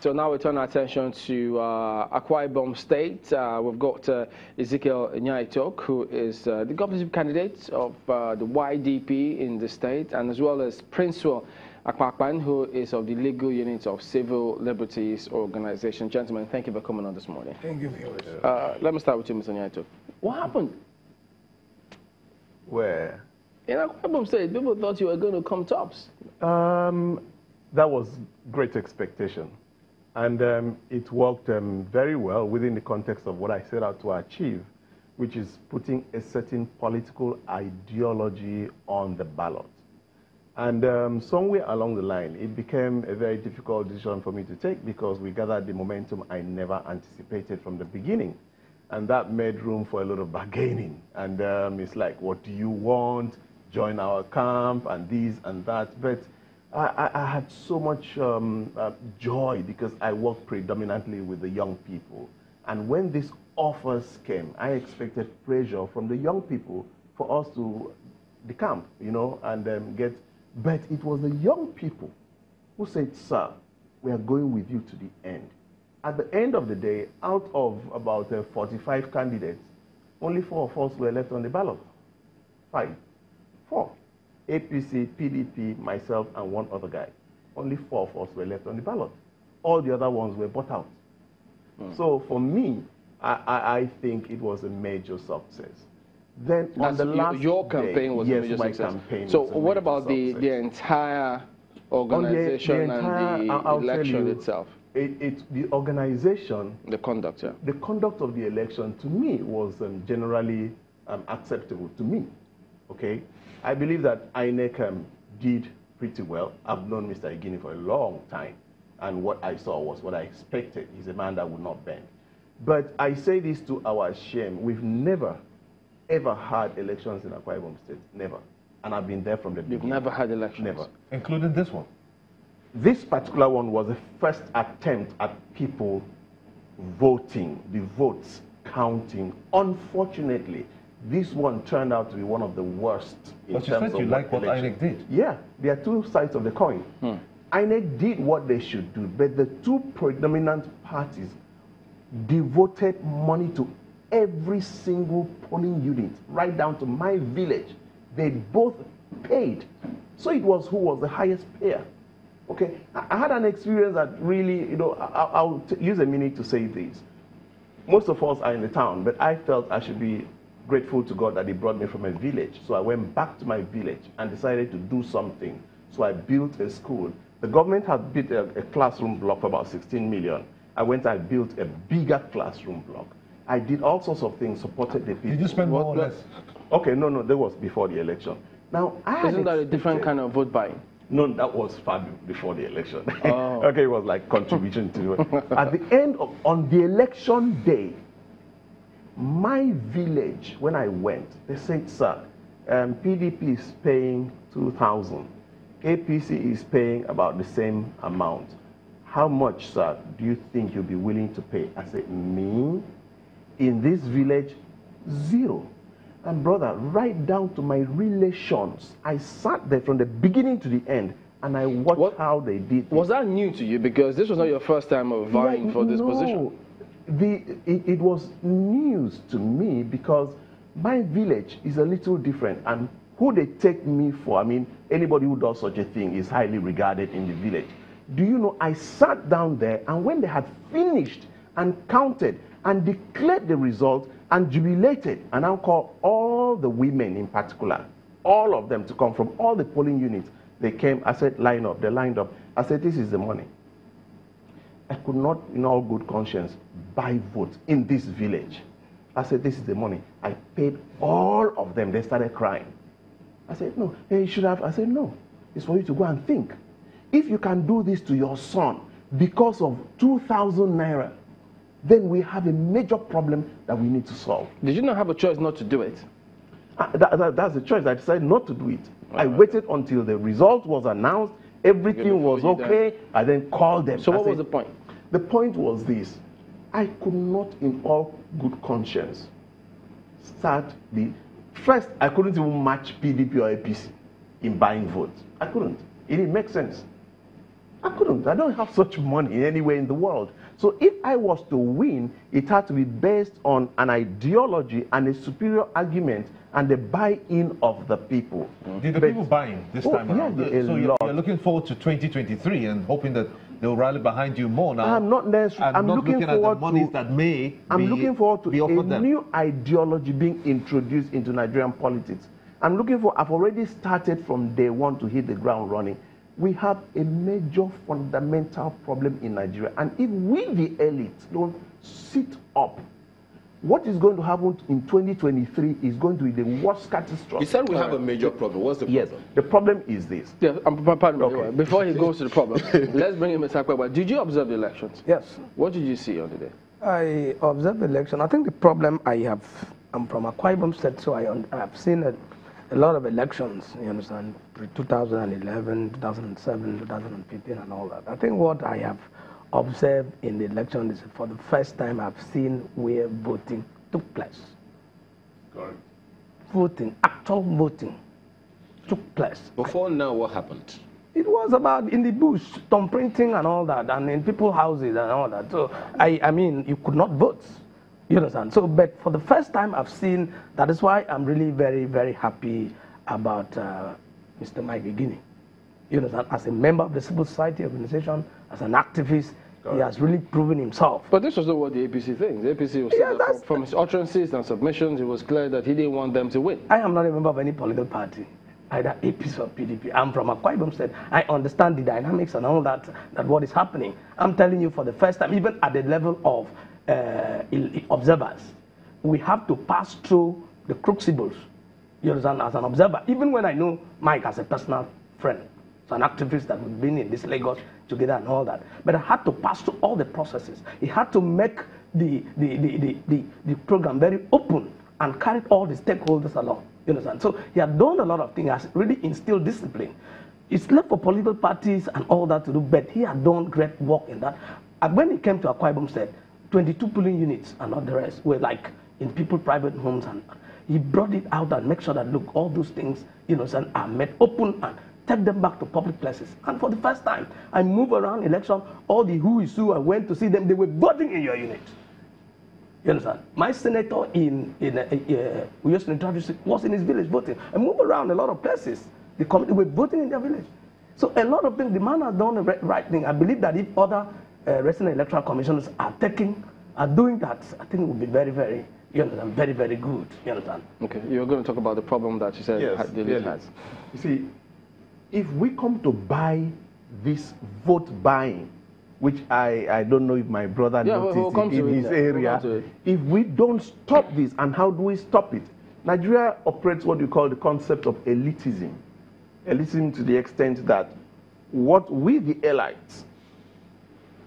So now we turn our attention to Akwa Ibom State. We've got Ezekiel Nyaitok, who is the governorship candidate of the YDP in the state, and as well as Principal Akwa, who is of the legal unit of Civil Liberties Organization. Gentlemen, thank you for coming on this morning. Thank you very much. Let me start with you, Mr. Nyaitok. What happened? Where? In Akwa Ibom State, people thought you were going to come tops. That was great expectation. And it worked very well within the context of what I set out to achieve, which is putting a certain political ideology on the ballot. And somewhere along the line, it became a very difficult decision for me to take because we gathered the momentum I never anticipated from the beginning. And that made room for a lot of bargaining. And it's like, what do you want? Join our camp and this and that. But I had so much joy because I worked predominantly with the young people. And when these offers came, I expected pressure from the young people for us to decamp, you know, and get. But it was the young people who said, sir, we are going with you to the end. At the end of the day, out of about 45 candidates, only 4 of us were left on the ballot. 4. APC, PDP, myself, and 1 other guy. Only 4 of us were left on the ballot. All the other ones were bought out. So for me, I think it was a major success. Then on the last your campaign day, was yes, a major my success. campaign So was a what major about the entire organization and the election itself? The organization, the conduct, yeah. The conduct of the election to me was generally acceptable to me. Okay, I believe that INEC did pretty well. I've known Mr. Igini for a long time, and what I saw was what I expected. He's a man that would not bend. But I say this to our shame. We've never, ever had elections in Akwa Ibom State. Never. And I've been there from the beginning. You've never had elections? Never. Including this one? This particular one was the first attempt at people voting, the votes counting. Unfortunately, this one turned out to be one of the worst in terms of But you said you like what INEC did. Yeah, there are 2 sides of the coin. INEC did what they should do, but the 2 predominant parties devoted money to every single polling unit, right down to my village. They both paid. So it was who was the highest payer. Okay, I had an experience that really, you know, I'll use a minute to say this. Most of us are in the town, but I felt I should be grateful to God that He brought me from a village. So I went back to my village and decided to do something. So I built a school. The government had built a classroom block for about 16 million. I went and built a bigger classroom block. I did all sorts of things, supported the people. Did you spend more or less? Okay, no, that was before the election. Now, isn't that a different kind of vote buying? No, that was far before the election. Oh. Okay, it was like contribution to it. At the end of, on the election day, my village, when I went, they said, sir, PDP is paying 2,000. APC is paying about the same amount. How much, sir, do you think you'll be willing to pay? I said, me? In this village, 0. And brother, right down to my relations, I sat there from the beginning to the end, and I watched how they did. Was that new to you? Because this was not your first time of vying for this position. It was news to me because my village is a little different, and who they take me for, I mean, anybody who does such a thing is highly regarded in the village. Do you know, I sat down there, and when they had finished and counted and declared the result and jubilated, and I'll call all the women in particular, all of them to come from all the polling units, they came. I said, line up. They lined up. I said, this is the money. I could not, in all good conscience, buy votes in this village. I said, this is the money. I paid all of them. They started crying. I said, no, you should have. I said, no, it's for you to go and think. If you can do this to your son because of 2,000 naira, then we have a major problem that we need to solve. Did you not have a choice not to do it? That's the choice. I decided not to do it. I waited until the result was announced. Everything was okay. I then called them. So what was the point? The point was this. I could not, in all good conscience, start the... First, I couldn't even match PDP or APC in buying votes. I couldn't. It didn't make sense. I couldn't. I don't have such money anywhere in the world. So if I was to win, it had to be based on an ideology and a superior argument and the buy-in of the people. Did the people buy in this time around? Yeah, So you're looking forward to 2023 and hoping that they'll rally behind you more now. I'm not necessarily. I'm not looking at the forward monies to. that may I'm looking forward to be a offered them. new ideology being introduced into Nigerian politics. I'm looking for. I've already started from day one to hit the ground running. We have a major fundamental problem in Nigeria, and if we, the elite, don't sit up, what is going to happen in 2023 is going to be the worst catastrophe. You said we have a major problem. What's the problem? Yes, the problem is this. Yeah, pardon me. Okay. Before he goes to the problem, let's bring in Mr. Akwa. Did you observe the elections? Yes. What did you see on the day? I observed the election. I think the problem I'm from Akwa Ibom State, so I've seen a lot of elections, you understand, 2011, 2007, 2015 and all that. I think what I have observed in the election is for the first time I've seen where voting took place. Correct. Voting, actual voting took place. Before now, what happened? It was about in the bush, thumb printing and all that, and in people's houses and all that. So, I mean, you could not vote. You understand? So, but for the first time I've seen, that is why I'm really very, very happy about Mr. Mike Igini. You understand? As a member of the civil society organization, as an activist, he has really proven himself. But this was not what the APC thinks. The APC was from his utterances and submissions, it was clear that he didn't want them to win. I am not a member of any political party, either APC or PDP. I'm from Akwa Ibom State. I understand the dynamics and all that what is happening. I'm telling you for the first time, even at the level of observers, we have to pass through the crucibles, you understand, as an observer. Even when I know Mike as a personal friend, as an activist that we've been in this Lagos together and all that, but I had to pass through all the processes. He had to make the program very open and carried all the stakeholders along, you understand. So he had done a lot of things, has really instilled discipline. It's left for political parties and all that to do, but he had done great work in that. And when he came to Akwa Ibom State, 22 polling units and not the rest were like in people's private homes, and he brought it out and make sure that look, all those things, you know, are made open and take them back to public places. And for the first time, I move around election, all the who is who, I went to see them, they were voting in your unit. You understand? My senator in Uyo Senatorial District was in his village voting. I move around a lot of places. The committee were voting in their village. So a lot of things, the man has done the right thing. I believe that if other resident electoral commissioners are doing that, I think it will be very, very, you understand, very, very good. You understand? Okay, you're going to talk about the problem that you said the elite has. You see, if we come to buy this vote buying, which I don't know if my brother noticed in his area, if we don't stop this, and how do we stop it? Nigeria operates what you call the concept of elitism. Elitism to the extent that what we, the elites,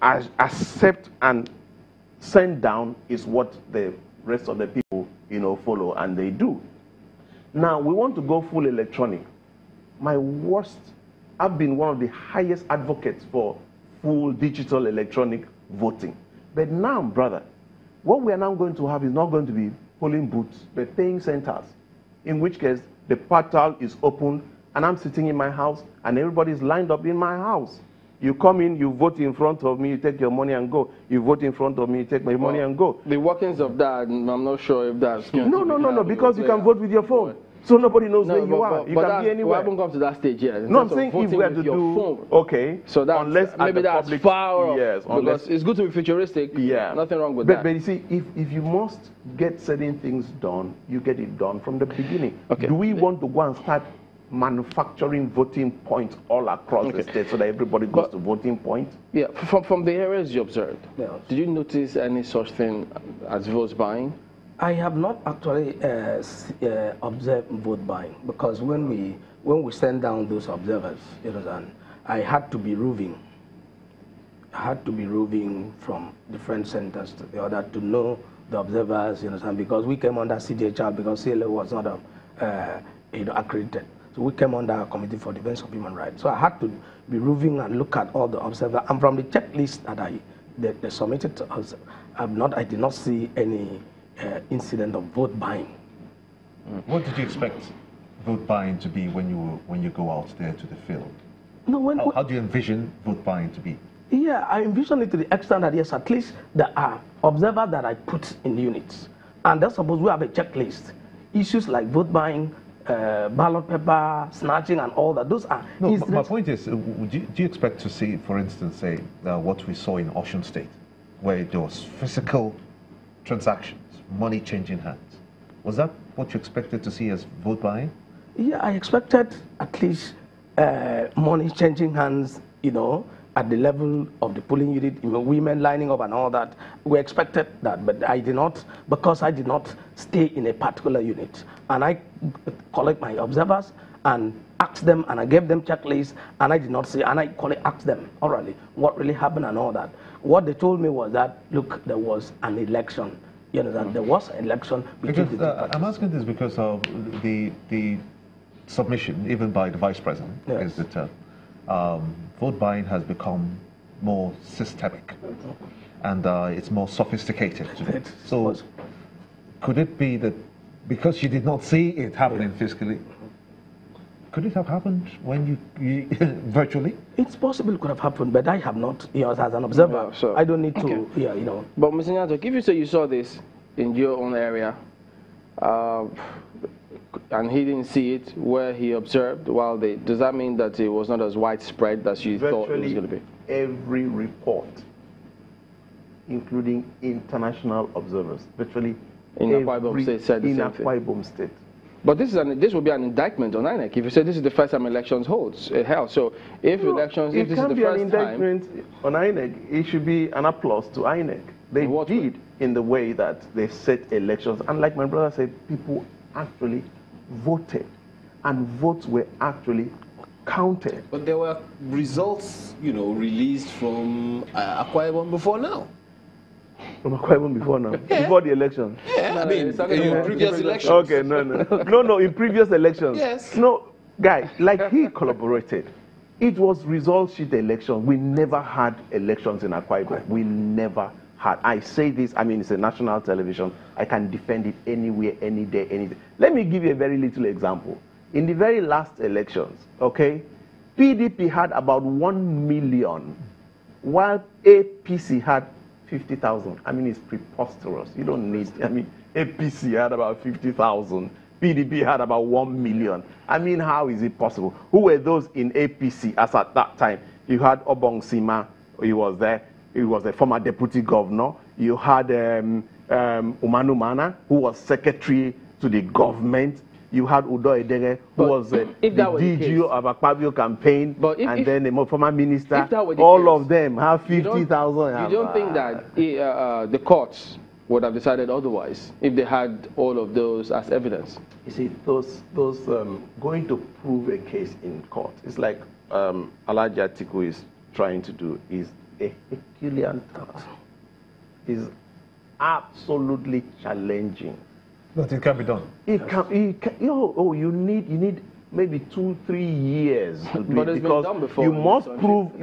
accept and send down is what the rest of the people, you know, follow, and they do. Now, we want to go full electronic. I've been one of the highest advocates for full digital electronic voting. But now, brother, what we are now going to have is not going to be polling booths, but paying centers, in which case the portal is open, and I'm sitting in my house, and everybody's lined up in my house. You come in, you vote in front of me, you take your money and go. You vote in front of me, you take my money and go. The workings of that, I'm not sure if that's going to No, because you can vote with your phone. So nobody knows where you are. You can be anywhere. We haven't come to that stage yet. No, I'm saying if we have to do, phone. okay. So that's, unless maybe that's public, far off. yes, because it's good to be futuristic. Yeah. Nothing wrong with that. But you see, if you must get certain things done, you get it done from the beginning. Okay. Do we want to go and start manufacturing voting points all across the state so that everybody goes to voting point? Yeah, from the areas you observed, did you notice any such thing as vote buying? I have not actually observed vote buying, because when we send down those observers, you know, I had to be roving. I had to be roving from different centers to the other to know the observers, you know, because we came under CDHR because CLA was not accredited. So we came under a Committee for Defense of Human Rights. So I had to be roving and look at all the observers. And from the checklist that they submitted to us, I did not see any incident of vote buying. What did you expect vote buying to be when you go out there to the field? No, How do you envision vote buying to be? yeah, I envision it to the extent that yes, at least there are observers that I put in units, and then suppose we have a checklist. Issues like vote buying, ballot paper snatching, and all that. Those are. No, my point is, do you expect to see, for instance, say what we saw in Osun State, where there was physical transactions, money changing hands? Was that what you expected to see as vote buying? Yeah, I expected at least money changing hands, you know, at the level of the polling unit, you know, women lining up and all that. We expected that, but I did not, because I did not stay in a particular unit. And I collect my observers and asked them, and I gave them checklists, and I did not say, and I asked them orally what really happened and all that. What they told me was that, look, there was an election. You know, that there was an election between the two parties. I'm asking this because of the submission, even by the Vice President, Yes. is that vote buying has become more systemic and it's more sophisticated today. So could it be that because you did not see it happening physically, could it have happened when you virtually? It's possible it could have happened, but I have not, you know, as an observer. Yeah, so- I don't need to, okay. yeah, you know. But Mr. Nyatok, if you say you saw this in your own area, and he didn't see it where he observed, does that mean that it was not as widespread as you thought it was going to be? Every report, including international observers, virtually In Akwa Ibom State said the in same thing. Akwa Ibom State. But this will be an indictment on INEC. If you say this is the first time elections held, so if elections, if it this is can't the be an first time, indictment on INEC. It should be an applause to INEC. They What did in the way that they set elections, and like my brother said, people actually voted, and votes were actually counted. But there were results, you know, released from Akwa Ibom before now. From Akwa Ibom before now, before the election. Yeah, I mean, it's talking in about previous different elections. Okay, no, in previous elections. Yes. No, guy, like he collaborated. It was result sheet election. We never had elections in Akwa Ibom. We never had. I say this, I mean, it's a national television. I can defend it anywhere, any day, any day. Let me give you a very little example. In the very last elections, okay, PDP had about 1 million, while APC had 50,000. I mean, it's preposterous. You don't need, I mean, APC had about 50,000. PDP had about 1 million. I mean, how is it possible? Who were those in APC as at that time? You had Obong Sima, he was there. He was a former deputy governor. You had Umanu Mana, who was secretary to the government. You had Udo Edere, who was the DG of Akpabio campaign, and then a former minister. All of them have 50,000. You don't think that the courts would have decided otherwise if they had all of those as evidence? You see, those going to prove a case in court, it's like Alhaji Atiku is trying to do, is a Herculean task. Is absolutely challenging. But it can be done. You need maybe 2-3 years to do But it, it's been because done before. you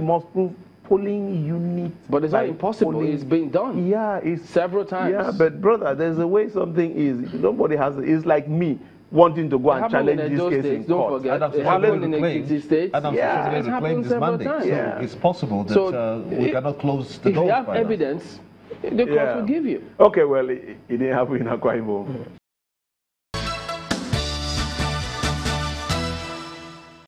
must prove polling units. But it's not impossible. It's been done. Yeah, it's several times. Yeah, but brother, there's a way something is. Nobody has. It's like me wanting to go and challenge this case in court. Don't forget, it happened in Ekiti State. And Yeah. unfortunately, reclaimed this several mandate. times. So Yeah. it's possible that we cannot close the If you doors have by now. evidence, the court will give you. Okay, well, it didn't happen in Akwa Ibom.